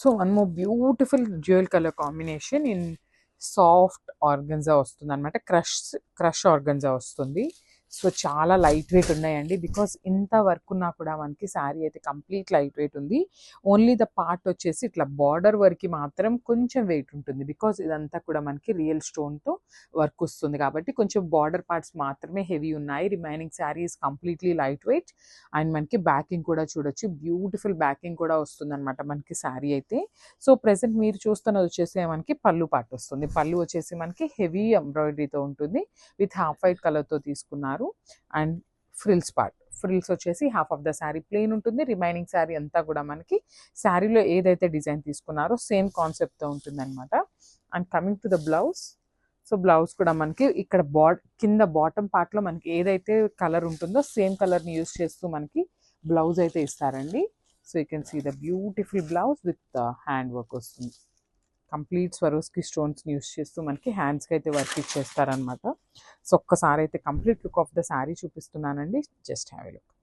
So one more beautiful dual colour combination in soft organza వస్తుంది అనమాట. Crush organza వస్తుంది. So చాలా light weight ఉన్నాయండి. బికాస్ ఇంత వర్క్ ఉన్నా కూడా మనకి శారీ అయితే కంప్లీట్ లైట్ వెయిట్ ఉంది. ఓన్లీ ద పార్ట్ వచ్చేసి ఇట్లా బార్డర్ వరకు మాత్రం కొంచెం వెయిట్ ఉంటుంది. బికాస్ ఇదంతా కూడా మనకి రియల్ స్టోన్తో వర్క్ వస్తుంది కాబట్టి కొంచెం బార్డర్ పార్ట్స్ మాత్రమే హెవీ ఉన్నాయి. Remaining sari is completely light weight. And మనకి బ్యాకింగ్ కూడా చూడొచ్చు, బ్యూటిఫుల్ బ్యాకింగ్ కూడా వస్తుంది అనమాట మనకి శారీ అయితే. సో ప్రెసెంట్ మీరు చూస్తున్నది వచ్చేసి మనకి పళ్ళు పార్ట్ వస్తుంది. పళ్ళు వచ్చేసి మనకి హెవీ ఎంబ్రాయిడరీతో ఉంటుంది. విత్ హాఫ్ వైట్ కలర్తో తీసుకున్నారు. అండ్ ఫ్రిల్స్ వచ్చేసి half of the sari plain ఉంటుంది. రిమైనింగ్ శారీ అంతా కూడా మనకి శారీలో ఏదైతే డిజైన్ తీసుకున్నారో సేమ్ కాన్సెప్ట్తో ఉంటుంది అనమాట. And coming to the blouse. So blouse కూడా మనకి ఇక్కడ కింద బాటమ్ పార్ట్లో మనకి ఏదైతే కలర్ ఉంటుందో సేమ్ కలర్ని యూస్ చేస్తూ మనకి బ్లౌజ్ అయితే ఇస్తారండి. So you can see the beautiful blouse with hand work వస్తుంది. కంప్లీట్ స్వరోస్కి స్టోన్స్ని యూస్ చేస్తూ మనకి హ్యాండ్స్కి అయితే వర్క్ ఇచ్చేస్తారనమాట. సో ఒక్కసారి అయితే complete look of the sari చూపిస్తున్నానండి. Just have a look.